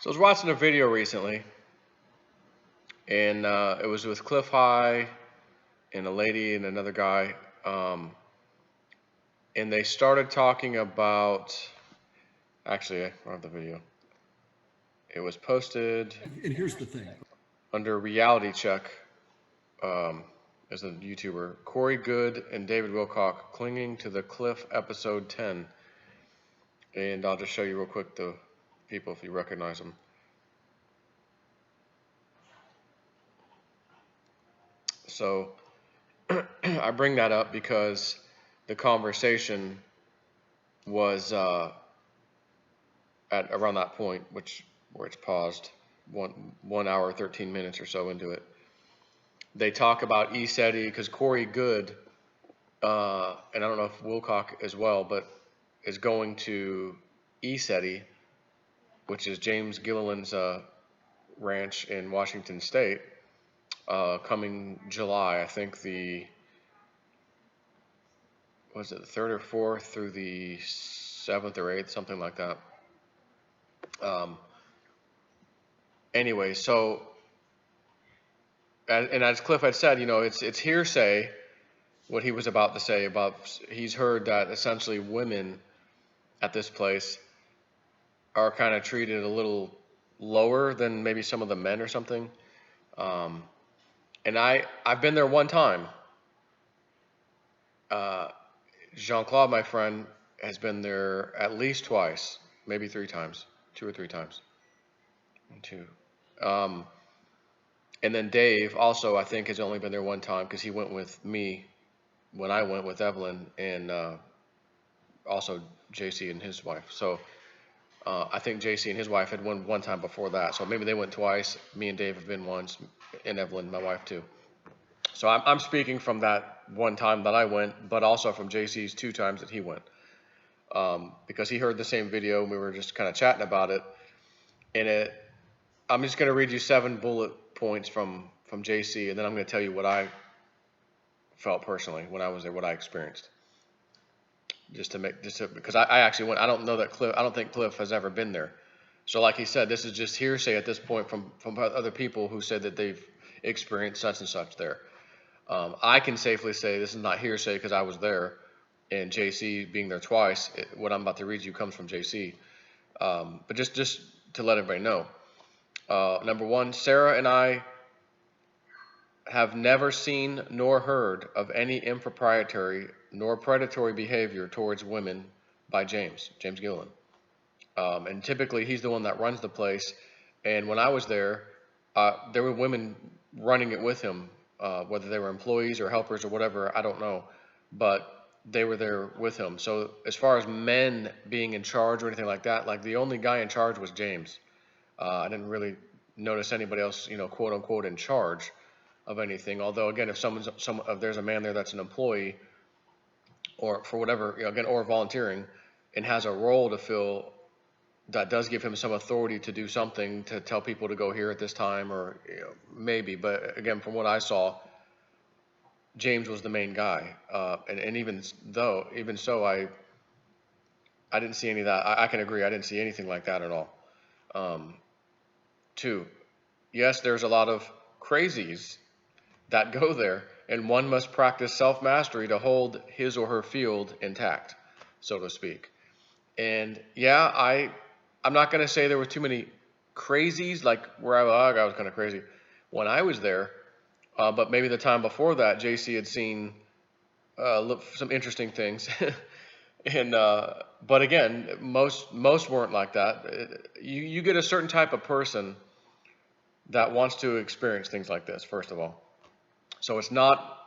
So I was watching a video recently, and it was with Clif High and a lady and another guy, and they started talking about. Actually, I don't have the video. It was posted And here's the thing. under Reality Check as a YouTuber. Corey Good and David Wilcock clinging to the cliff, episode 10. And I'll just show you real quick the people if you recognize them. So I bring that up because the conversation was at around that point, where it's paused, 1 hour 13 minutes or so into it. They talk about ECETI because Corey Good, and I don't know if Wilcock as well, but is going to ECETI, which is James Gilliland's ranch in Washington State, coming July. I think the 3rd or 4th through the 7th or 8th, something like that. Anyway, so and as Cliff had said, it's hearsay what he was about to say about he's heard that essentially women at this place are kind of treated a little lower than maybe some of the men or something. And I've been there one time. Jean-Claude, my friend, has been there at least twice, maybe 3 times, 2 or 3 times. 2. And then Dave also, I think, has only been there one time because he went with me when I went with Evelyn and also JC and his wife. So I think JC and his wife had went one time before that. So maybe they went twice. Me and Dave have been once, and Evelyn, my wife, too. So I'm speaking from that one time that I went, but also from JC's 2 times that he went. Because he heard the same video and we were just kind of chatting about it. And I'm just going to read you 7 bullet points from JC, and then I'm going to tell you what I felt personally when I was there, what I experienced. Because I actually went. I don't know that Cliff. I don't think Cliff has ever been there. So like he said, this is just hearsay at this point from other people who said that they've experienced such and such there. I can safely say this is not hearsay because I was there, and JC being there twice. What I'm about to read you comes from JC. But just to let everybody know. Number 1, Sarah and I have never seen nor heard of any impropriety nor predatory behavior towards women by James Gilliland. And typically he's the one that runs the place. And when I was there were women running it with him, whether they were employees or helpers or whatever, I don't know. But they were there with him. So as far as men being in charge or anything like that, like the only guy in charge was James. I didn't really notice anybody else, quote unquote, in charge of anything. Although, again, if there's a man there that's an employee, or for whatever, again, or volunteering, and has a role to fill, that does give him some authority to do something, to tell people to go here at this time, or maybe. But again, from what I saw, James was the main guy, and even so, I didn't see any of that. I can agree, I didn't see anything like that at all. 2, yes, there's a lot of crazies that go there, and one must practice self-mastery to hold his or her field intact, so to speak. And yeah, I'm not going to say there were too many crazies, like where I was kind of crazy when I was there, but maybe the time before that, JC had seen some interesting things. And but again, most weren't like that. You get a certain type of person that wants to experience things like this, first of all. So it's not,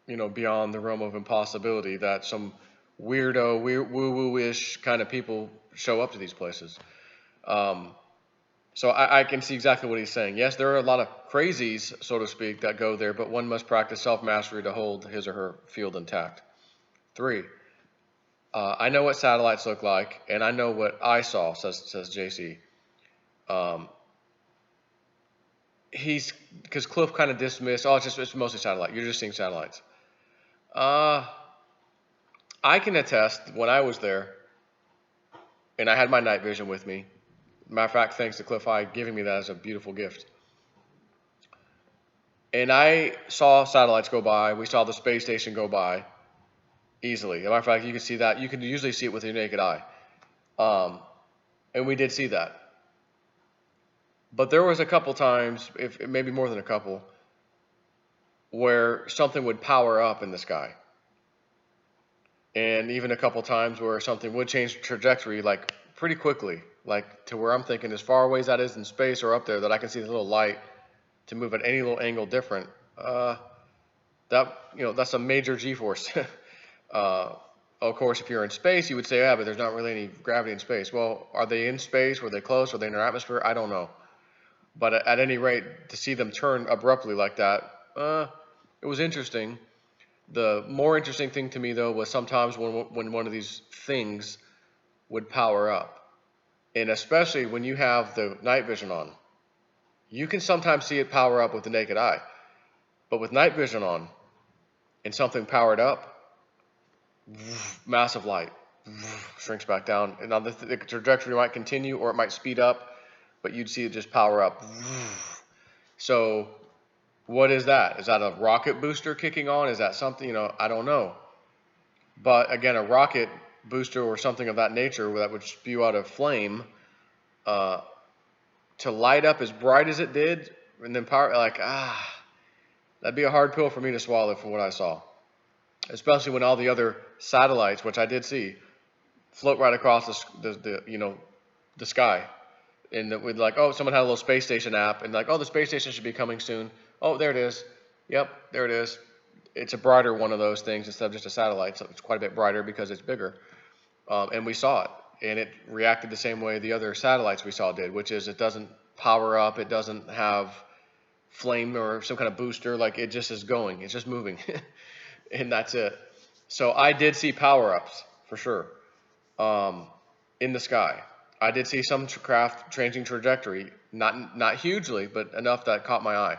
beyond the realm of impossibility that some weirdo, woo-woo-ish kind of people show up to these places. So I can see exactly what he's saying. Yes, there are a lot of crazies, so to speak, that go there, but one must practice self-mastery to hold his or her field intact. 3, I know what satellites look like, and I know what I saw, says JC. Because Cliff kind of dismissed, it's mostly satellite. You're just seeing satellites. I can attest when I was there, and I had my night vision with me, Matter of fact, thanks to Clif High giving me that as a beautiful gift. And I saw satellites go by. We saw the space station go by easily. As a matter of fact, you can see that. You can usually see it with your naked eye. Um, and we did see that. But there was a couple times, if maybe more than a couple, where something would power up in the sky. And even a couple times where something would change trajectory like pretty quickly, like to where I'm thinking as far away as that is in space or up there that I can see the little light to move at any little angle different. That's a major G-force. Of course, if you're in space, you would say, yeah, but there's not really any gravity in space. Well, are they in space? Were they close? Are they in our atmosphere? I don't know. But at any rate, to see them turn abruptly like that, it was interesting. The more interesting thing to me, though, was sometimes when one of these things would power up. And especially when you have the night vision on, you can sometimes see it power up with the naked eye. But with night vision on and something powered up, massive light shrinks back down. And now the trajectory might continue or it might speed up, but you'd see it just power up. So what is that? Is that a rocket booster kicking on? Is that something, I don't know. But again, a rocket booster or something of that nature that would spew out a flame to light up as bright as it did and then power, that'd be a hard pill for me to swallow from what I saw. Especially when all the other satellites, which I did see, float right across the sky. And we'd like, oh, someone had a little space station app, and like, oh, the space station should be coming soon. Oh, there it is. Yep, there it is. It's a brighter one of those things instead of just a satellite, so it's quite a bit brighter because it's bigger. And we saw it, and it reacted the same way the other satellites we saw did, which is it doesn't power up, it doesn't have flame or some kind of booster, like it just is going, it's just moving, and that's it. So I did see power-ups, for sure, in the sky. I did see some craft changing trajectory, not hugely, but enough that caught my eye.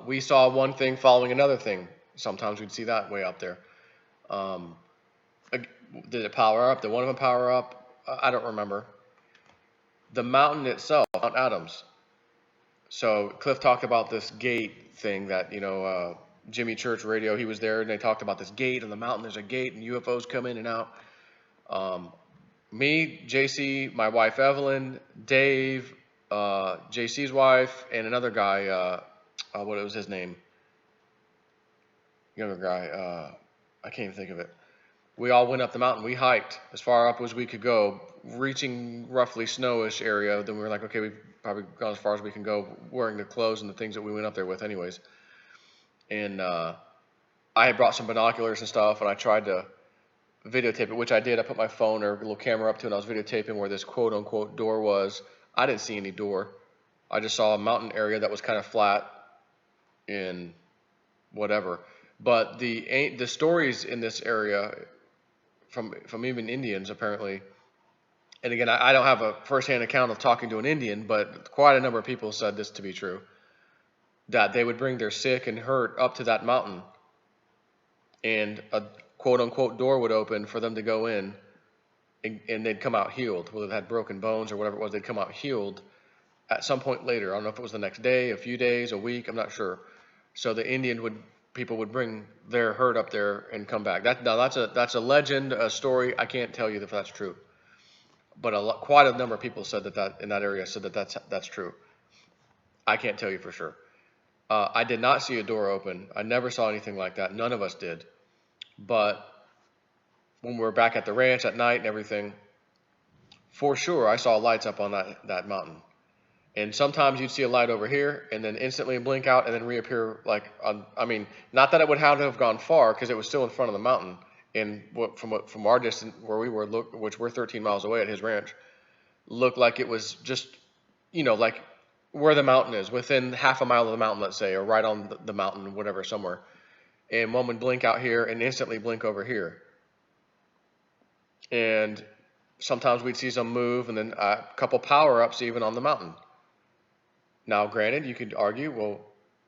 We saw one thing following another thing. Sometimes we'd see that way up there. Did it power up? Did one of them power up? I don't remember. The mountain itself, Mount Adams. So Cliff talked about this gate thing that, Jimmy Church Radio, he was there, and they talked about this gate on the mountain. There's a gate, and UFOs come in and out. Me, JC, my wife Evelyn, Dave, JC's wife, and another guy, what was his name? Younger guy, I can't even think of it. We all went up the mountain. We hiked as far up as we could go, reaching roughly snowish area. Then we were like, okay, we've probably gone as far as we can go, wearing the clothes and the things that we went up there with anyways. And I had brought some binoculars and stuff, and I tried to videotape it, which I did. I put my phone or a little camera up to it, and I was videotaping where this quote-unquote door was. I didn't see any door. I just saw a mountain area that was kind of flat and whatever. But the stories in this area from even Indians, apparently, and again, I don't have a first-hand account of talking to an Indian, but quite a number of people said this to be true, that they would bring their sick and hurt up to that mountain, and a quote-unquote door would open for them to go in, and they'd come out healed. Whether they had broken bones or whatever it was, they'd come out healed at some point later. I don't know if it was the next day, a few days, a week, I'm not sure. So the people would bring their hurt up there and come back. That's a legend, a story. I can't tell you if that's true. But quite a number of people said that in that area said that that's true. I can't tell you for sure. I did not see a door open. I never saw anything like that. None of us did. But when we were back at the ranch at night and everything, for sure I saw lights up on that mountain. And sometimes you'd see a light over here and then instantly blink out and then reappear not that it would have to have gone far because it was still in front of the mountain. And from our distance where we were, which we're 13 miles away at his ranch, looked like it was just, like where the mountain is, within half a mile of the mountain, let's say, or right on the mountain, whatever, somewhere. And one would blink out here and instantly blink over here. And sometimes we'd see some move and then a couple power-ups even on the mountain. Now, granted, you could argue, well,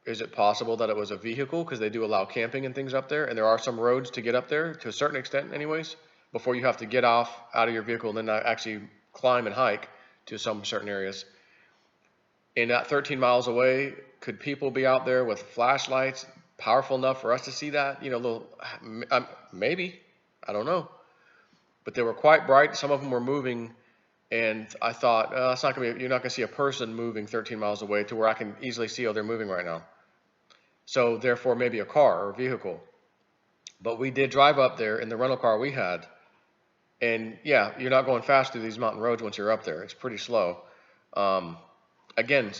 is it possible that it was a vehicle because they do allow camping and things up there, and there are some roads to get up there to a certain extent anyways, before you have to get out of your vehicle and then actually climb and hike. to some certain areas. And at 13 miles away, could people be out there with flashlights powerful enough for us to see that? Maybe. I don't know. But they were quite bright. Some of them were moving, and I thought, you're not going to see a person moving 13 miles away to where I can easily see, they're moving right now. So therefore, maybe a car or a vehicle. But we did drive up there in the rental car we had. And yeah, you're not going fast through these mountain roads once you're up there. It's pretty slow. Again,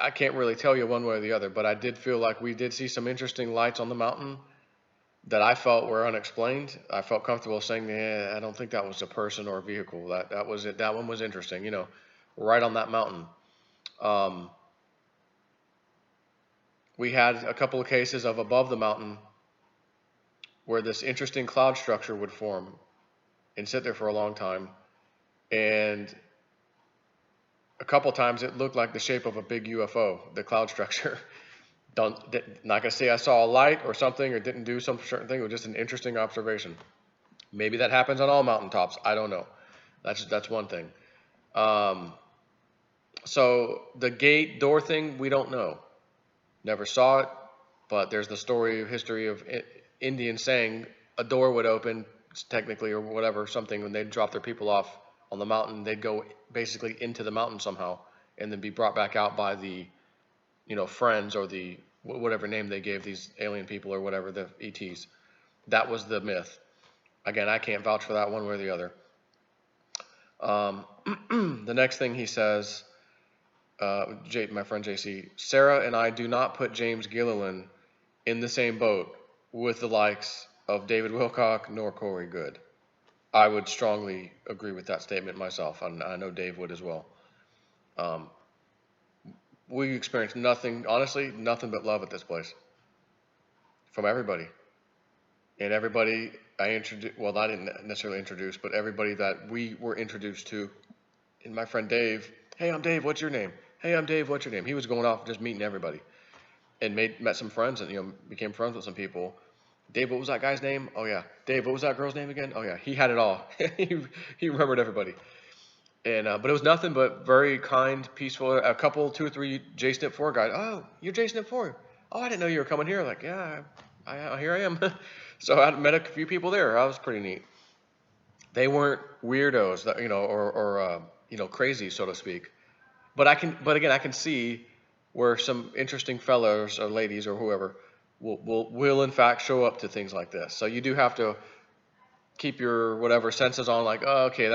I can't really tell you one way or the other, but I did feel like we did see some interesting lights on the mountain that I felt were unexplained. I felt comfortable saying, I don't think that was a person or a vehicle. That was it. That one was interesting, right on that mountain. We had a couple of cases of above the mountain where this interesting cloud structure would form and sit there for a long time. And a couple times it looked like the shape of a big UFO, the cloud structure. Not gonna say I saw a light or something or didn't do some certain thing. It was just an interesting observation. Maybe that happens on all mountaintops. I don't know. That's one thing. So the gate door thing, we don't know. Never saw it, but there's the history of Indians saying a door would open, technically, or whatever, something, when they'd drop their people off on the mountain. They'd go basically into the mountain somehow and then be brought back out by the, friends or the whatever name they gave these alien people or whatever, the ETs. That was the myth. Again, I can't vouch for that one way or the other. The next thing he says, my friend JC, Sarah and I do not put James Gilliland in the same boat with the likes of David Wilcock nor Corey Good. I would strongly agree with that statement myself, and I know Dave would as well. We experienced nothing but love at this place from everybody. And everybody I didn't necessarily introduce, but everybody that we were introduced to. And my friend Dave, hey, I'm Dave, what's your name? Hey, I'm Dave, what's your name? He was going off just meeting everybody and met some friends and, became friends with some people. Dave, what was that guy's name? Oh, yeah. Dave, what was that girl's name again? Oh, yeah. He had it all. He remembered everybody. And but it was nothing but very kind, peaceful. A couple, 2 or 3 JSNIP 4 guys. Oh, you're JSNIP 4. Oh, I didn't know you were coming here. Like, yeah, here I am. So I met a few people there. That was pretty neat. They weren't weirdos, that, or crazy, so to speak. But again, I can see where some interesting fellows or ladies or whoever will in fact show up to things like this. So you do have to keep your whatever senses on, like, oh, okay,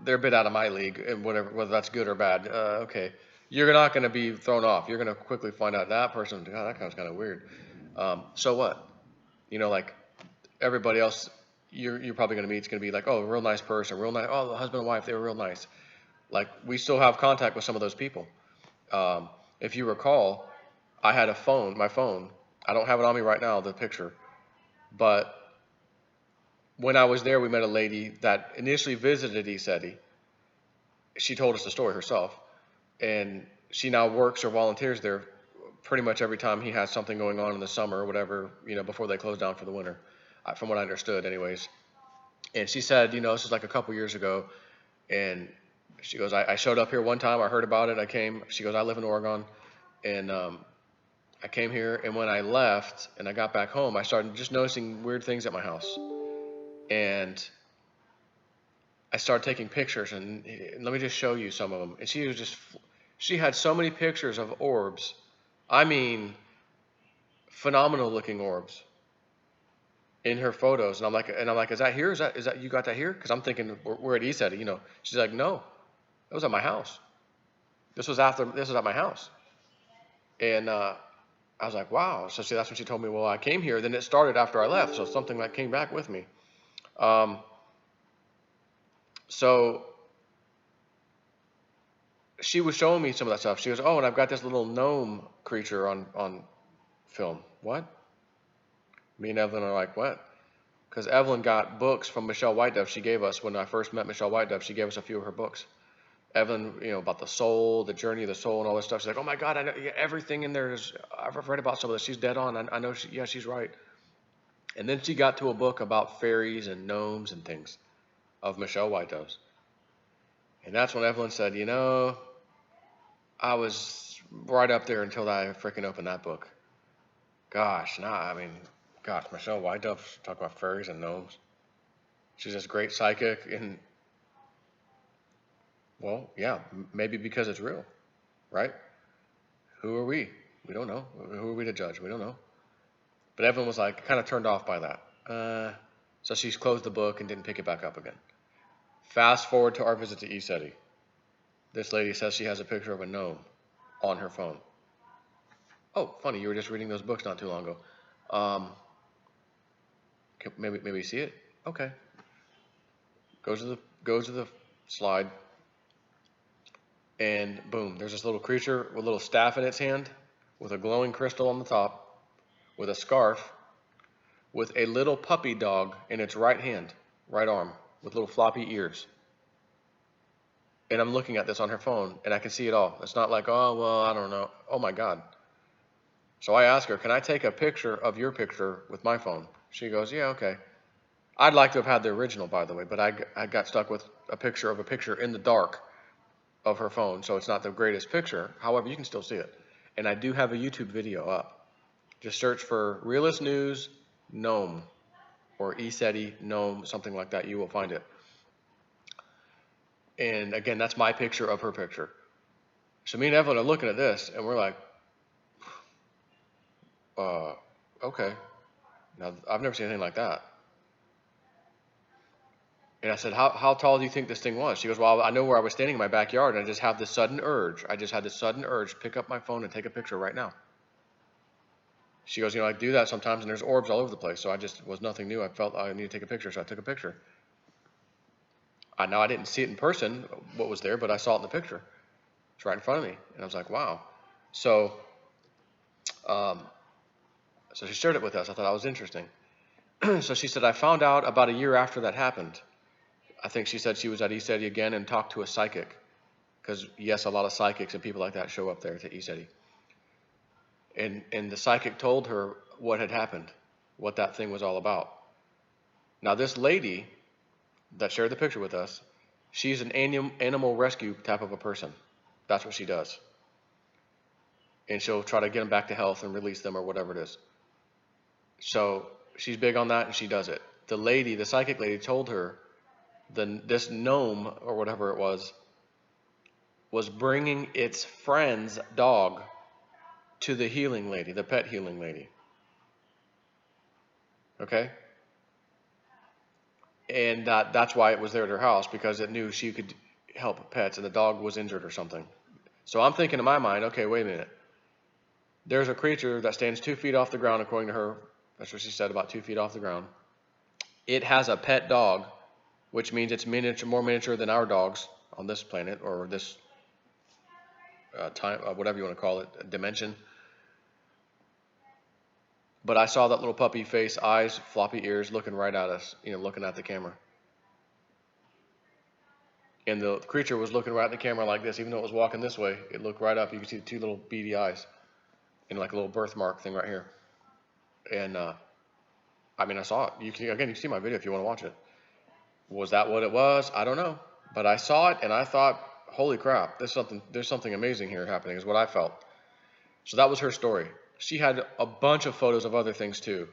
they're a bit out of my league, and whether that's good or bad. Okay, you're not going to be thrown off. You're going to quickly find out that person, God, that guy's kind of weird. So what? Like everybody else, you're probably going to meet. It's going to be like, oh, a real nice person, real nice. Oh, the husband and wife, they were real nice. Like, we still have contact with some of those people. If you recall, I had my phone. I don't have it on me right now, the picture, but when I was there, we met a lady that initially visited ECETI. She told us the story herself, and she now works or volunteers there pretty much every time he has something going on in the summer or whatever, before they close down for the winter, from what I understood anyways. And she said, this is like a couple years ago, and she goes, I showed up here one time, I heard about it, I came. She goes, I live in Oregon, and I came here, and when I left and I got back home, I started just noticing weird things at my house. And I started taking pictures, and let me just show you some of them. And she had so many pictures of orbs. I mean, phenomenal looking orbs in her photos. And I'm like, is that here? Is that you got that here? Because I'm thinking we're at ECETI, She's like, no, it was at my house. This was at my house. And I was like, wow. So that's when she told me, well, I came here. Then it started after I left. So something that came back with me. So she was showing me some of that stuff. She goes, oh, and I've got this little gnome creature on film. What? Me and Evelyn are like, what? Because Evelyn got books from Michelle White Dove. She gave us, when I first met Michelle White Dove, she gave us a few of her books. Evelyn, about the soul, the journey of the soul and all this stuff. She's like, oh my God, I know everything in there I've read about some of this. She's dead on. I know she's right. And then she got to a book about fairies and gnomes and things of Michelle White Dove's. And that's when Evelyn said, you know, I was right up there until I freaking opened that book. Gosh, gosh, Michelle White Dove talk about fairies and gnomes. She's this great psychic, and well, yeah, maybe because it's real, right? Who are we? We don't know. Who are we to judge? We don't know. But Evelyn was like kind of turned off by that. So she's closed the book and didn't pick it back up again. Fast forward to our visit to ECETI. This lady says she has a picture of a gnome on her phone. Oh, funny, you were just reading those books not too long ago. Maybe you see it. Okay. Goes to the slide, and boom, there's this little creature with a little staff in its hand, with a glowing crystal on the top, with a scarf, with a little puppy dog in its right hand, right arm, with little floppy ears. And I'm looking at this on her phone, and I can see it all. It's not like, oh, well, I don't know. Oh, my God. So I ask her, can I take a picture of your picture with my phone? She goes, yeah, okay. I'd like to have had the original, by the way, but I got stuck with a picture in the dark of her phone, so it's not the greatest picture. However, you can still see it. And I do have a YouTube video up. Just search for Realist News Gnome or ECETI Gnome, something like that. You will find it. And again, that's my picture of her picture. So me and Evelyn are looking at this, and we're like, okay. Now, I've never seen anything like that. And I said, how tall do you think this thing was? She goes, well, I know where I was standing in my backyard, and I just had this sudden urge. To pick up my phone and take a picture right now. She goes, you know, I do that sometimes, and there's orbs all over the place, so it was nothing new. I felt I needed to take a picture, so I took a picture. I didn't see it in person, what was there, but I saw it in the picture. It's right in front of me, and I was like, wow. So she shared it with us. I thought that was interesting. So she said, I found out about a year after that happened. I think she said she was at ECETI again and talked to a psychic. Because, yes, a lot of psychics and people like that show up there to ECETI. And the psychic told her what had happened, what that thing was all about. Now, this lady that shared the picture with us, she's an animal rescue type of a person. That's what she does. And she'll try to get them back to health and release them or whatever it is. So she's big on that, and she does it. The psychic lady told her this gnome or whatever it was bringing its friend's dog to the healing lady, the pet healing lady. Okay? And that's why it was there at her house, because it knew she could help pets and the dog was injured or something. So I'm thinking in my mind, okay, wait a minute. There's a creature that stands 2 feet off the ground, according to her. That's what she said, about 2 feet off the ground. It has a pet dog, which means it's more miniature than our dogs on this planet, or this time, whatever you want to call it, dimension. But I saw that little puppy face, eyes, floppy ears, looking right at us, looking at the camera. And the creature was looking right at the camera like this, even though it was walking this way. It looked right up. You could see the 2 little beady eyes and like a little birthmark thing right here. And I saw it. You can see my video if you want to watch it. Was that what it was? I don't know. But I saw it, and I thought, holy crap, there's something amazing here happening, is what I felt. So that was her story. She had a bunch of photos of other things too.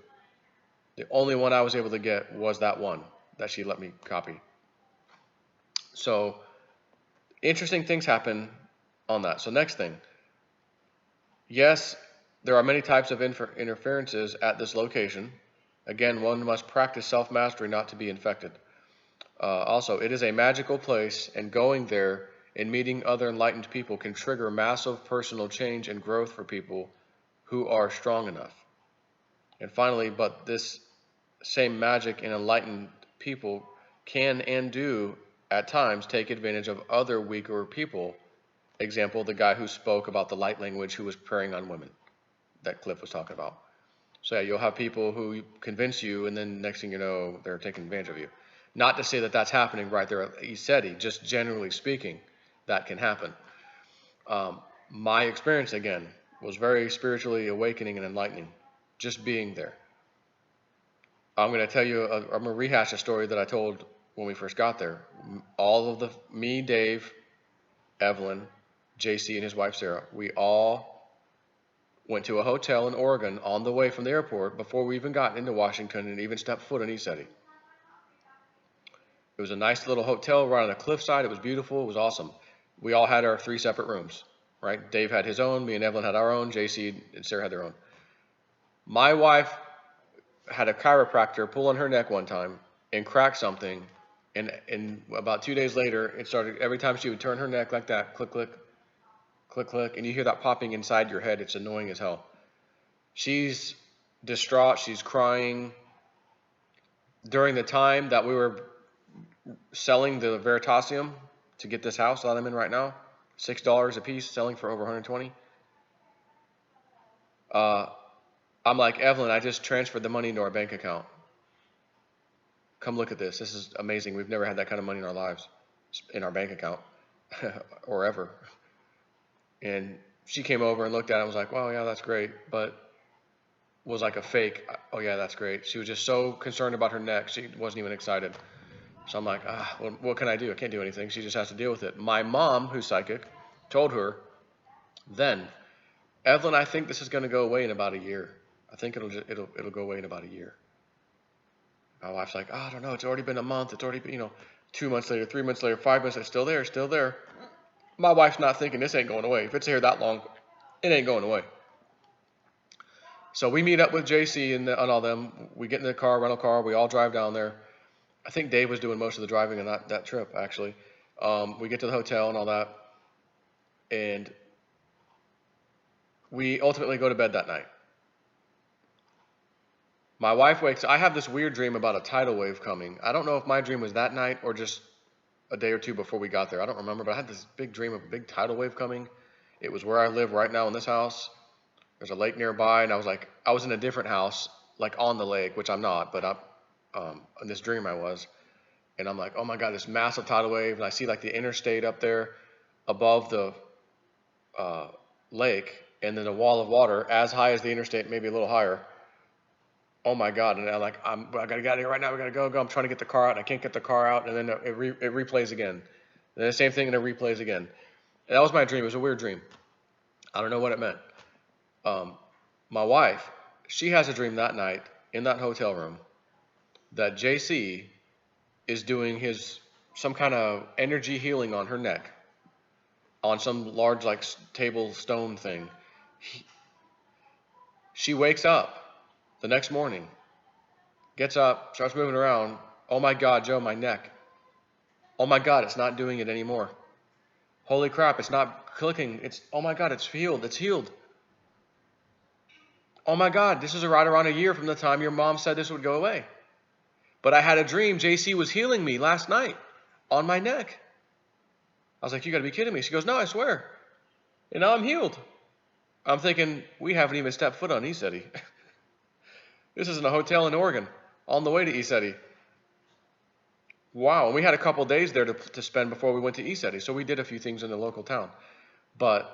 The only one I was able to get was that one that she let me copy. So interesting things happen on that. So next thing. Yes, there are many types of interferences at this location. Again, one must practice self-mastery not to be infected. Also, it is a magical place, and going there and meeting other enlightened people can trigger massive personal change and growth for people who are strong enough. And finally, but this same magic and enlightened people can and do at times take advantage of other weaker people. Example, the guy who spoke about the light language who was preying on women that Clif was talking about. So yeah, you'll have people who convince you, and then next thing you know, they're taking advantage of you. Not to say that that's happening right there at ECETI, just generally speaking, that can happen. My experience, again, was very spiritually awakening and enlightening, just being there. I'm going to tell you, I'm going to rehash a story that I told when we first got there. All of me, Dave, Evelyn, JC, and his wife Sarah, we all went to a hotel in Oregon on the way from the airport before we even got into Washington and even stepped foot in ECETI. It was a nice little hotel right on a cliffside. It was beautiful. It was awesome. We all had our 3 separate rooms, right? Dave had his own. Me and Evelyn had our own. JC and Sarah had their own. My wife had a chiropractor pull on her neck one time and crack something. And about 2 days later, it started, every time she would turn her neck like that, click, click, click, click, and you hear that popping inside your head. It's annoying as hell. She's distraught. She's crying. During the time that we were selling the Veritasium to get this house that I'm in right now, $6 a piece, selling for over 120. I'm like, Evelyn, I just transferred the money into our bank account. Come look at this. This is amazing. We've never had that kind of money in our lives, in our bank account, or ever. And she came over and looked at it and was like, well, yeah, that's great, but was like a fake, oh yeah, that's great. She was just so concerned about her neck, she wasn't even excited. So I'm like, well, what can I do? I can't do anything. She just has to deal with it. My mom, who's psychic, told her then, Evelyn, I think this is going to go away in about a year. I think it'll go away in about a year. My wife's like, I don't know. It's already been a month. It's already been, 2 months later, 3 months later, 5 months later, still there, still there. My wife's not thinking this ain't going away. If it's here that long, it ain't going away. So we meet up with JC and all them. We get in the car, rental car. We all drive down there. I think Dave was doing most of the driving on that trip, actually. We get to the hotel and all that. And we ultimately go to bed that night. My wife wakes up. I have this weird dream about a tidal wave coming. I don't know if my dream was that night or just a day or two before we got there. I don't remember, but I had this big dream of a big tidal wave coming. It was where I live right now in this house. There's a lake nearby, and I was in a different house, like on the lake, which I'm not, but in this dream I was. And I'm like, oh my God, this massive tidal wave, and I see like the interstate up there above the lake, and then a wall of water as high as the interstate, maybe a little higher. Oh my God. And I'm like, I gotta get out of here right now. We gotta go. I'm trying to get the car out, and I can't get the car out. And then it replays again. And then the same thing, and it replays again. And that was my dream. It was a weird dream. I don't know what it meant. My wife, she has a dream that night in that hotel room that JC is doing some kind of energy healing on her neck on some large like table stone thing. She wakes up the next morning, gets up, starts moving around. Oh my God, Joe, my neck. Oh my God, it's not doing it anymore. Holy crap, it's not clicking. Oh my God, it's healed. It's healed. Oh my God, this is right around a year from the time your mom said this would go away. But I had a dream JC was healing me last night on my neck. I was like, you gotta be kidding me. She goes, no, I swear. And now I'm healed. I'm thinking, we haven't even stepped foot on ECETI. This is in a hotel in Oregon on the way to ECETI. Wow, and we had a couple days there to spend before we went to ECETI. So we did a few things in the local town. But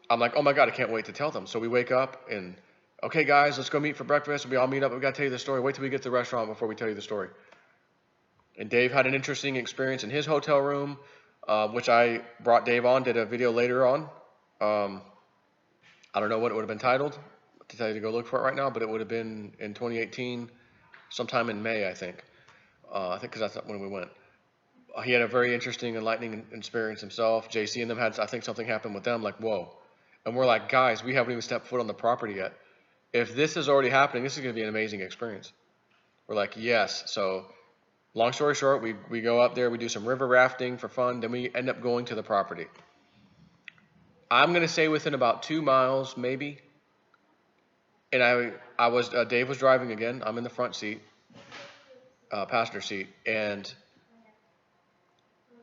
I'm like, oh my God, I can't wait to tell them. So we wake up and, okay guys, let's go meet for breakfast. We all meet up. We got to tell you the story. Wait till we get to the restaurant before we tell you the story. And Dave had an interesting experience in his hotel room, which I brought Dave on, did a video later on. I don't know what it would have been titled, to tell you to go look for it right now, but it would have been in 2018, sometime in May, I think. Because that's when we went. He had a very interesting, enlightening experience himself. JC and them had, I think something happened with them, like, whoa. And we're like, guys, we haven't even stepped foot on the property yet. If this is already happening, this is going to be an amazing experience. We're like, yes. So long story short, we go up there, we do some river rafting for fun, then we end up going to the property. I'm going to say within about 2 miles, maybe. And Dave was driving again. I'm in the front seat, passenger seat. And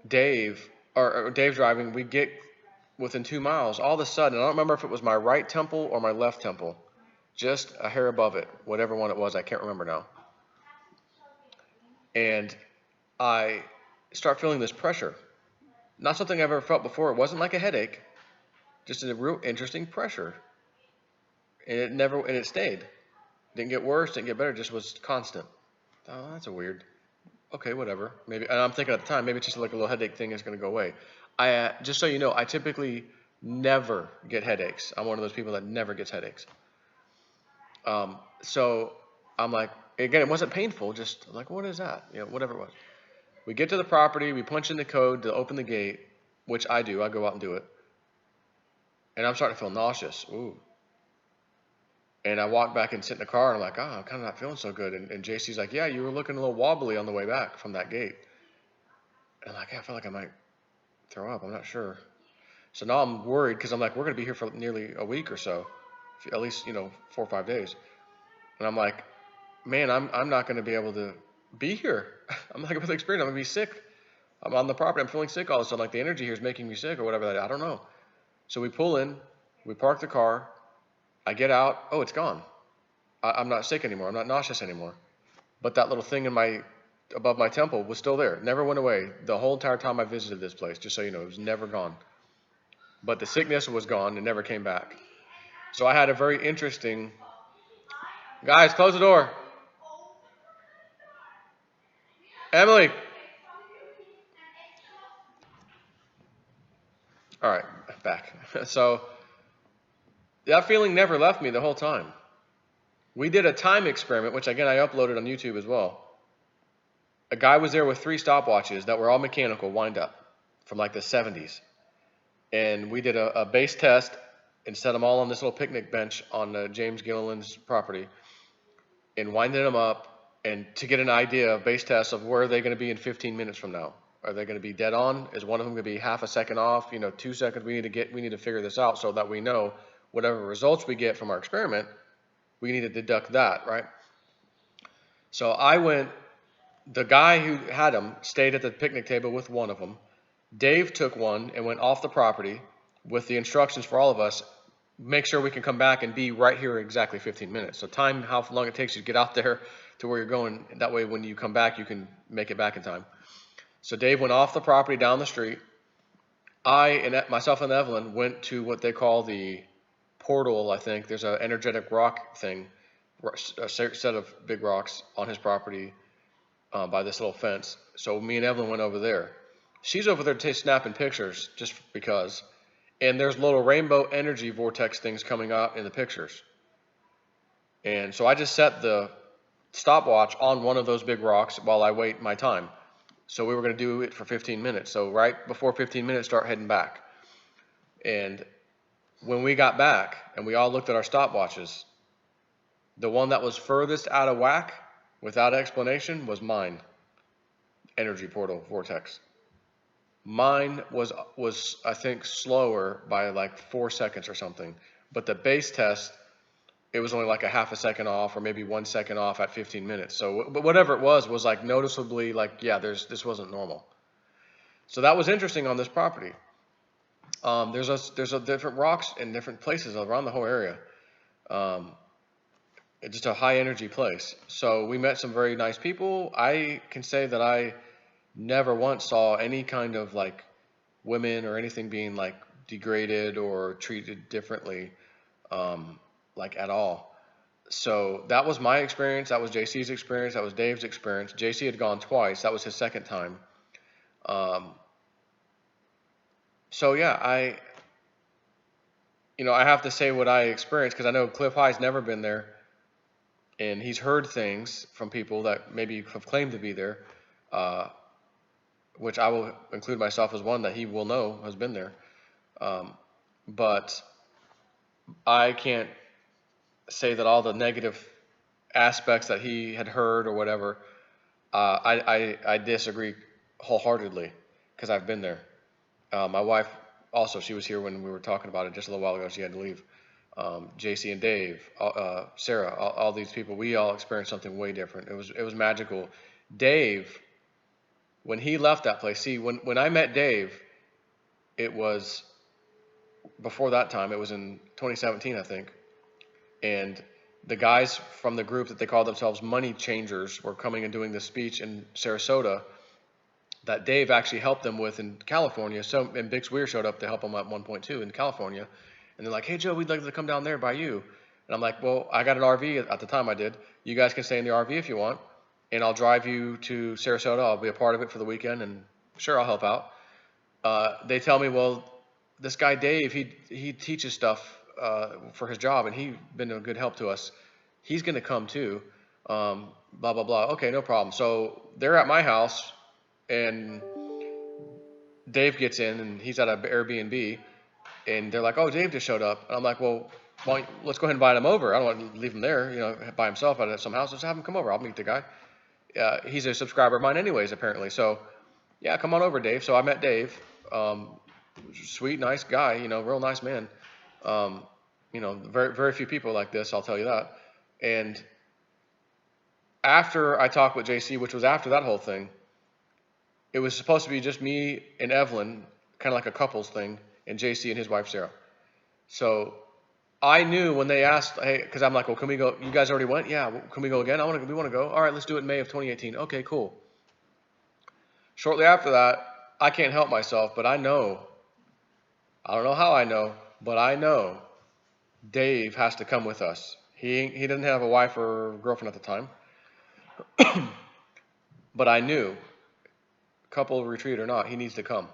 Dave's driving, we get within 2 miles. All of a sudden, I don't remember if it was my right temple or my left temple, just a hair above it, whatever one it was, I can't remember now. And I start feeling this pressure. Not something I've ever felt before. It wasn't like a headache, just a real interesting pressure. And it stayed. Didn't get worse, didn't get better, just was constant. Oh, that's a weird. okay, whatever. Maybe, and I'm thinking at the time, maybe it's just like a little headache thing is going to go away. Just so you know, I typically never get headaches. I'm one of those people that never gets headaches. So I'm like, again, it wasn't painful. Just like, what is that? Whatever it was. We get to the property. We punch in the code to open the gate, which I do. I go out and do it. And I'm starting to feel nauseous. Ooh. And I walk back and sit in the car, and I'm like, I'm kind of not feeling so good. And JC's like, yeah, you were looking a little wobbly on the way back from that gate. And I'm like, I feel like I might throw up. I'm not sure. So now I'm worried because I'm like, we're going to be here for nearly a week or so, at least, 4 or 5 days. And I'm like, man, I'm not going to be able to be here. I'm not going to be able to experience it. I'm going to be sick. I'm on the property. I'm feeling sick all of a sudden. Like the energy here is making me sick or whatever. I don't know. So we pull in. We park the car. I get out. Oh, it's gone. I'm not sick anymore. I'm not nauseous anymore. But that little thing above my temple was still there. Never went away the whole entire time I visited this place. Just so you know, it was never gone. But the sickness was gone and never came back. So I had a very interesting. Guys, close the door. Emily. All right, back. So that feeling never left me the whole time. We did a time experiment, which again I uploaded on YouTube as well. A guy was there with 3 stopwatches that were all mechanical, wind up, from like the 70s. And we did a base test and set them all on this little picnic bench on James Gilliland's property and winded them up and to get an idea of base tests of where are they going to be in 15 minutes from now. Are they going to be dead on? Is one of them going to be half a second off? 2 seconds. We need to figure this out so that we know whatever results we get from our experiment, we need to deduct that, right? So the guy who had them stayed at the picnic table with one of them. Dave took one and went off the property with the instructions for all of us. Make sure we can come back and be right here exactly 15 minutes. So time how long it takes you to get out there to where you're going. That way when you come back, you can make it back in time. So Dave went off the property down the street. Myself and Evelyn went to what they call the portal, I think. There's an energetic rock thing, a set of big rocks on his property by this little fence. So me and Evelyn went over there. She's over there snapping pictures just because. And there's little rainbow energy vortex things coming out in the pictures. And so I just set the stopwatch on one of those big rocks while I wait my time. So we were going to do it for 15 minutes. So right before 15 minutes, start heading back. And when we got back and we all looked at our stopwatches, the one that was furthest out of whack without explanation was mine. Energy portal vortex. Mine was I think slower by like 4 seconds or something, but the base test, it was only like a half a second off or maybe 1 second off at 15 minutes. So, but whatever it was like noticeably like, yeah, this wasn't normal. So that was interesting on this property. There's a different rocks in different places around the whole area. It's just a high energy place. So we met some very nice people. I can say that I never once saw any kind of like women or anything being like degraded or treated differently, like at all. So that was my experience. That was JC's experience. That was Dave's experience. JC had gone twice. That was his second time. So yeah, I have to say what I experienced because I know Clif High's never been there, and he's heard things from people that maybe have claimed to be there. Which I will include myself as one that he will know has been there. But I can't say that all the negative aspects that he had heard or whatever, I disagree wholeheartedly because I've been there. My wife also, she was here when we were talking about it just a little while ago. She had to leave. JC and Dave, Sarah, all these people, we all experienced something way different. It was magical. Dave, when he left that place, see, when I met Dave, it was before that time. It was in 2017, I think. And the guys from the group that they called themselves Money Changers were coming and doing this speech in Sarasota that Dave actually helped them with in California. So, and Bix Weir showed up to help them at 1.2 in California. And they're like, hey, Joe, we'd like to come down there by you. And I'm like, well, I got an RV at the time I did. You guys can stay in the RV if you want. and I'll drive you to Sarasota. I'll be a part of it for the weekend, and sure, I'll help out. They tell me, well, this guy Dave, he teaches stuff for his job, and he's been a good help to us. He's going to come too. Blah blah blah. Okay, no problem. So they're at my house, and Dave gets in, and he's at an Airbnb, and they're like, "Oh, Dave just showed up," and I'm like, "Well, let's go ahead and invite him over. I don't want to leave him there, by himself at some house. Let's have him come over. I'll meet the guy. He's a subscriber of mine, anyways, apparently. So, yeah, come on over, Dave." So I met Dave. Sweet, nice guy. Real nice man. Very very few people like this. I'll tell you that. And after I talked with JC, which was after that whole thing, it was supposed to be just me and Evelyn, kind of like a couples thing, and JC and his wife Sarah. So I knew when they asked, hey, because I'm like, well, can we go? You guys already went? Yeah. Can we go again? We want to go. All right, let's do it in May of 2018. Okay, cool. Shortly after that, I can't help myself, but I know. I don't know how I know, but I know Dave has to come with us. He didn't have a wife or girlfriend at the time, but I knew, couple retreat or not, he needs to come.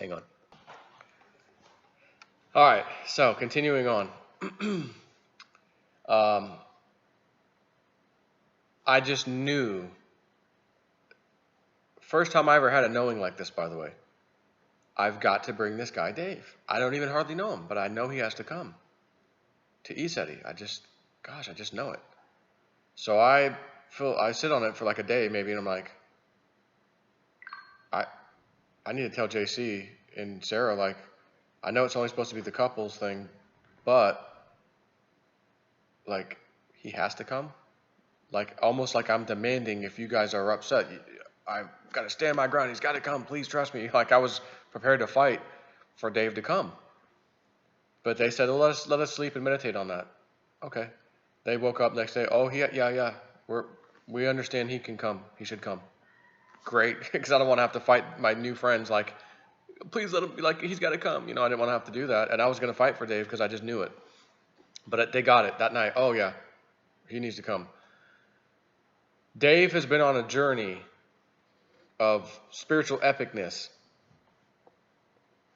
Hang on. All right, so continuing on. I just knew. First time I ever had a knowing like this, by the way. I've got to bring this guy Dave. I don't even hardly know him, but I know he has to come to ECETI. I just know it. So I sit on it for like a day maybe, and I'm like, I need to tell JC and Sarah, like, I know it's only supposed to be the couples thing, but like, he has to come. Like, almost like I'm demanding, if you guys are upset, I've got to stand my ground. He's got to come. Please trust me. Like, I was prepared to fight for Dave to come. But they said, well, let us sleep and meditate on that. Okay. They woke up next day. Oh, yeah. We understand he can come. He should come. Great. Because I don't want to have to fight my new friends. Like, please let him, like, he's got to come. I didn't want to have to do that. And I was going to fight for Dave because I just knew it. But they got it that night. Oh, yeah. He needs to come. Dave has been on a journey of spiritual epicness.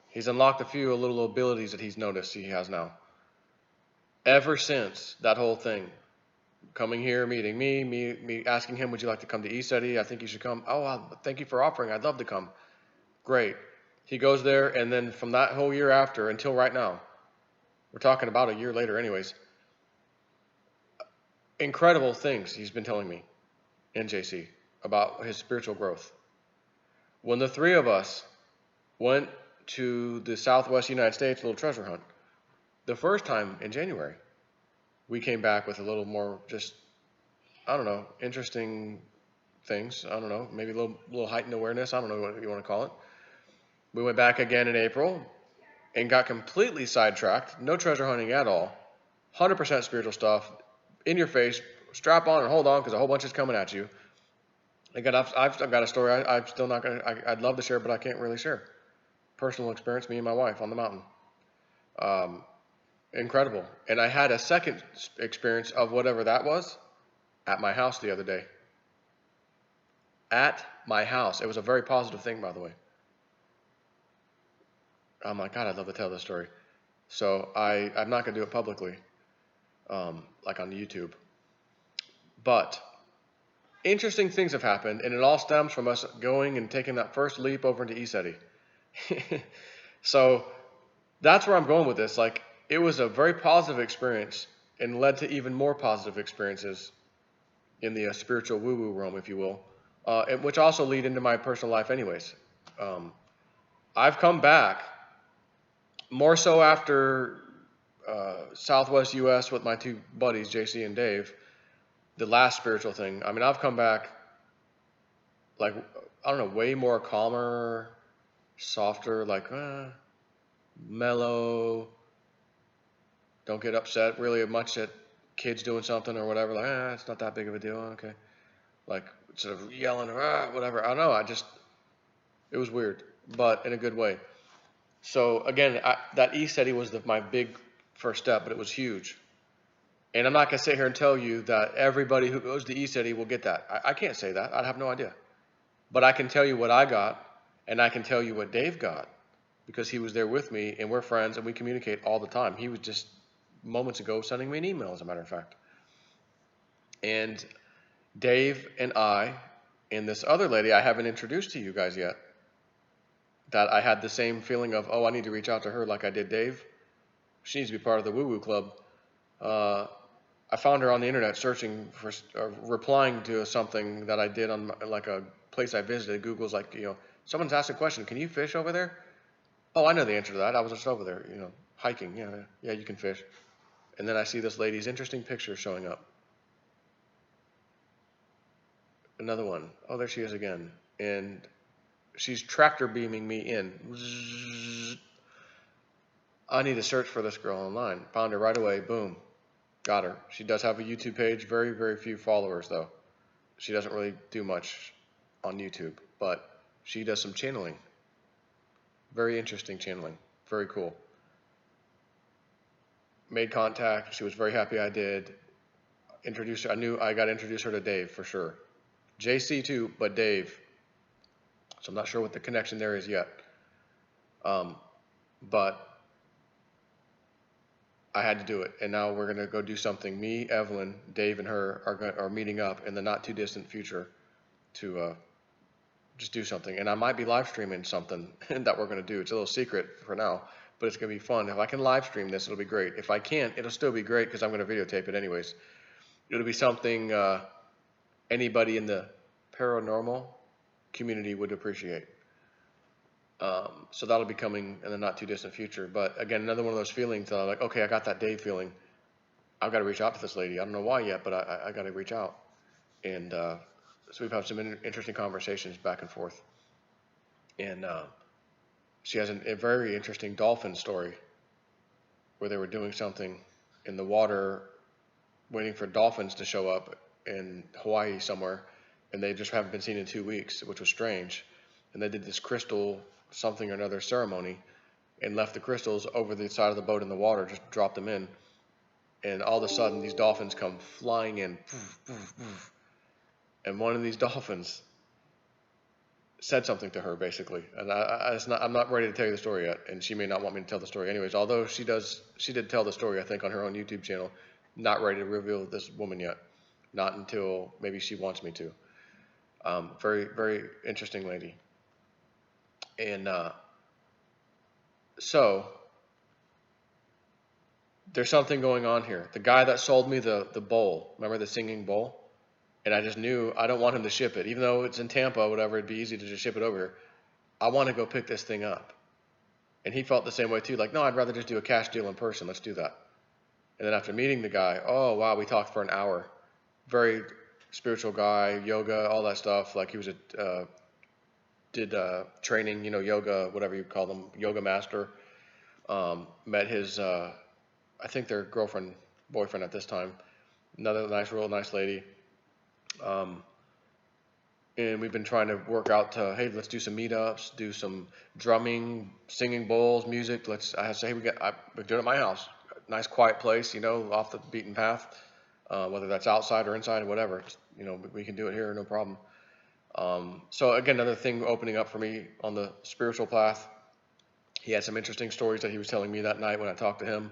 He's unlocked a few little abilities that he's noticed he has now. Ever since that whole thing, coming here, meeting me asking him, would you like to come to ECETI? I think you should come. Oh, thank you for offering. I'd love to come. Great. He goes there, and then from that whole year after until right now, we're talking about a year later anyways, incredible things he's been telling me and JC about his spiritual growth. When the three of us went to the Southwest United States little treasure hunt, the first time in January, we came back with a little more just, I don't know, interesting things. I don't know, maybe a little heightened awareness. I don't know what you want to call it. We went back again in April and got completely sidetracked. No treasure hunting at all. 100% spiritual stuff. In your face. Strap on and hold on because a whole bunch is coming at you. I've got a story I'm still not going to, I'd love to share, but I can't really share. Personal experience, me and my wife on the mountain. Incredible. And I had a second experience of whatever that was at my house the other day. At my house. It was a very positive thing, by the way. Oh my God, I'd love to tell this story. So I'm not going to do it publicly, like on YouTube. But interesting things have happened, and it all stems from us going and taking that first leap over into ECETI. So that's where I'm going with this. Like, it was a very positive experience and led to even more positive experiences in the spiritual woo-woo realm, if you will, which also lead into my personal life anyways. I've come back more so after Southwest US with my two buddies, JC and Dave, the last spiritual thing. I mean, I've come back like, I don't know, way more calmer, softer, like mellow. Don't get upset really much at kids doing something or whatever. Like, it's not that big of a deal. Okay. Like, instead of yelling or whatever. I don't know. It was weird, but in a good way. So again, that ECETI was my big first step, but it was huge. And I'm not going to sit here and tell you that everybody who goes to ECETI will get that. I can't say that. I have no idea. But I can tell you what I got, and I can tell you what Dave got, because he was there with me, and we're friends, and we communicate all the time. He was just moments ago sending me an email, as a matter of fact. And Dave and I, and this other lady I haven't introduced to you guys yet, that I had the same feeling of, oh, I need to reach out to her like I did Dave. She needs to be part of the Woo Woo Club. I found her on the internet searching for, replying to something that I did on like a place I visited. Google's like, someone's asked a question, can you fish over there? Oh, I know the answer to that. I was just over there, hiking. Yeah, you can fish. And then I see this lady's interesting picture showing up. Another one. Oh, there she is again. And she's tractor beaming me in. I need to search for this girl online. Found her right away. Boom. Got her. She does have a YouTube page. Very, very few followers, though. She doesn't really do much on YouTube, but she does some channeling. Very interesting channeling. Very cool. Made contact. She was very happy I did. Introduced her. I knew I got to introduce her to Dave for sure. JC too, but Dave. So I'm not sure what the connection there is yet. But I had to do it, and now we're gonna go do something. Me, Evelyn, Dave, and her are meeting up in the not too distant future to just do something. And I might be live streaming something that we're gonna do. It's a little secret for now, but it's gonna be fun. If I can live stream this, it'll be great. If I can't, it'll still be great because I'm gonna videotape it anyways. It'll be something anybody in the paranormal community would appreciate. So that'll be coming in the not too distant future. But again, another one of those feelings that I'm like, okay, I got that Dave feeling. I've got to reach out to this lady. I don't know why yet, but I got to reach out. And so we've had some interesting conversations back and forth. And she has a very interesting dolphin story where they were doing something in the water, waiting for dolphins to show up in Hawaii somewhere, and they just haven't been seen in 2 weeks, which was strange. And they did this crystal something or another ceremony and left the crystals over the side of the boat in the water, just dropped them in. And all of a sudden, these dolphins come flying in. And one of these dolphins said something to her, basically. And I'm not ready to tell you the story yet, and she may not want me to tell the story anyways. Although she did tell the story, I think, on her own YouTube channel. Not ready to reveal this woman yet. Not until maybe she wants me to. Very, very interesting lady. And so there's something going on here. The guy that sold me the bowl, remember the singing bowl? And I just knew I don't want him to ship it. Even though it's in Tampa, whatever, it'd be easy to just ship it over here. I want to go pick this thing up. And he felt the same way too. Like, no, I'd rather just do a cash deal in person. Let's do that. And then after meeting the guy, oh, wow, we talked for an hour. Very spiritual guy, yoga, all that stuff. Like he was did training, yoga, whatever you call them, yoga master. Met his, I think their girlfriend, boyfriend at this time. Another real nice lady. And we've been trying to work out to, hey, let's do some meetups, do some drumming, singing bowls, music. I have to say, hey, we're doing it at my house. Nice quiet place, off the beaten path. Whether that's outside or inside or whatever, we can do it here, no problem. So again, another thing opening up for me on the spiritual path. He had some interesting stories that he was telling me that night when I talked to him.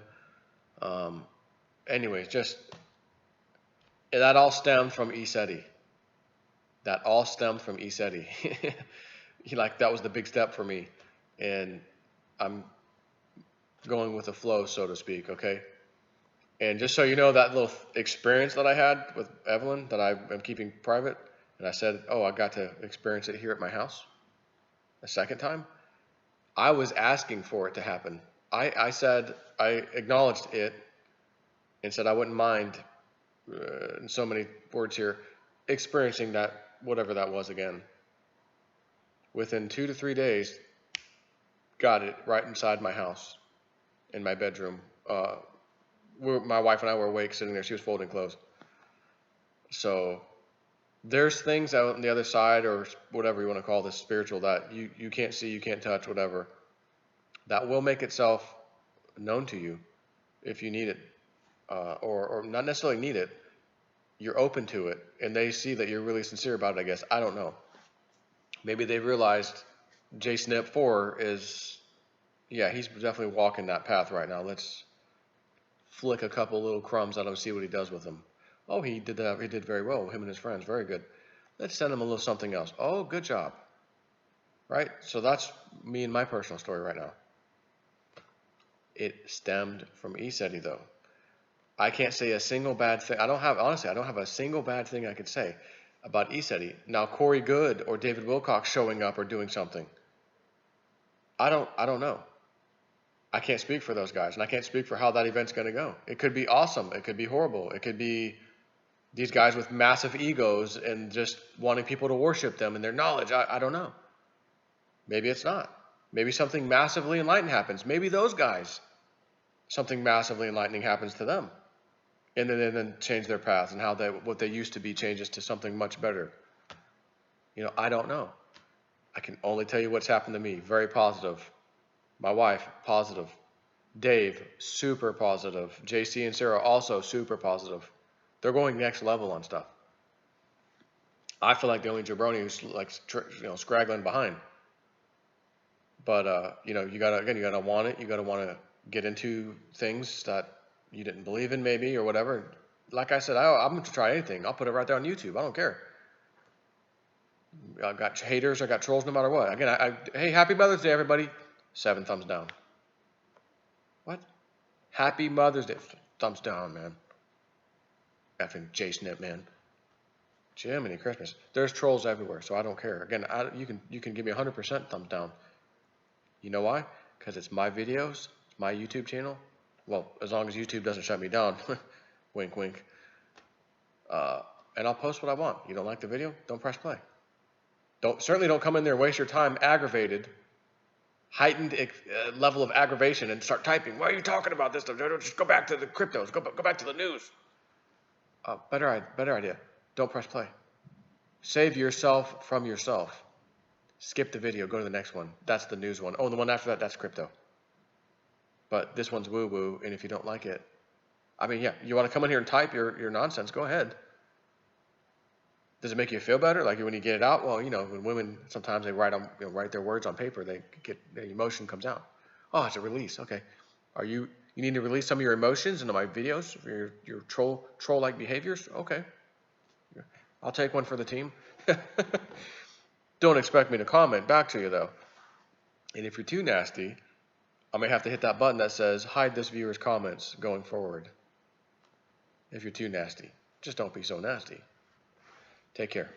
Anyways, that all stemmed from ECETI. That all stemmed from ECETI. That was the big step for me. And I'm going with the flow, so to speak, okay? And just so you know, that little experience that I had with Evelyn that I'm keeping private, and I said, oh, I got to experience it here at my house a second time. I was asking for it to happen. I said, I acknowledged it and said I wouldn't mind, in so many words here, experiencing that, whatever that was again. Within 2 to 3 days, got it right inside my house, in my bedroom. My wife and I were awake, sitting there. She was folding clothes. So there's things out on the other side, or whatever you want to call this, spiritual, that you can't see, you can't touch, whatever, that will make itself known to you if you need it. or not necessarily need it, you're open to it, and they see that you're really sincere about it, I guess. I don't know. Maybe they realized JSNIP4 is, yeah, he's definitely walking that path right now. Let's flick a couple little crumbs at him, see what he does with them. Oh, he did that. He did very well. Him and his friends, very good. Let's send him a little something else. Oh, good job. Right? So that's me and my personal story right now. It stemmed from ECETI, though. I can't say a single bad thing. Honestly, I don't have a single bad thing I could say about ECETI. Now, Corey Good or David Wilcox showing up or doing something, I don't know. I can't speak for those guys, and I can't speak for how that event's going to go. It could be awesome. It could be horrible. It could be these guys with massive egos and just wanting people to worship them and their knowledge. I don't know. Maybe it's not. Maybe something massively enlightening happens. Maybe those guys, something massively enlightening happens to them. And then change their path, and how what they used to be changes to something much better. You know, I don't know. I can only tell you what's happened to me. Very positive. My wife, positive. Dave, super positive. JC and Sarah, also super positive. They're going next level on stuff. I feel like the only jabroni who's like, scraggling behind. But you gotta want it. You gotta want to get into things that you didn't believe in, maybe, or whatever. Like I said, I'm going to try anything. I'll put it right there on YouTube. I don't care. I got haters. I got trolls no matter what. Again, hey, happy Mother's Day, everybody. 7 thumbs down. What? Happy Mother's Day. Thumbs down, man. Effing JSNIP, man. Jiminy Christmas. There's trolls everywhere, so I don't care. Again, you can give me 100% thumbs down. You know why? Because it's my videos, it's my YouTube channel. Well, as long as YouTube doesn't shut me down. Wink, wink. And I'll post what I want. You don't like the video? Don't press play. Certainly don't come in there and waste your time aggravated, heightened level of aggravation, and start typing. Why are you talking about this stuff? Just go back to the cryptos. Go back to the news. Better idea. Don't press play. Save yourself from yourself. Skip the video. Go to the next one. That's the news one. Oh, the one after that, that's crypto. But this one's woo-woo, and if you don't like it, I mean, yeah, you want to come in here and type your nonsense, go ahead. Does it make you feel better? Like when you get it out? Well, when women, sometimes they write their words on paper, the emotion comes out. Oh, it's a release. Okay. You need to release some of your emotions into my videos, your troll-like behaviors? Okay. I'll take one for the team. Don't expect me to comment back to you, though. And if you're too nasty, I may have to hit that button that says hide this viewer's comments going forward. If you're too nasty, just don't be so nasty. Take care.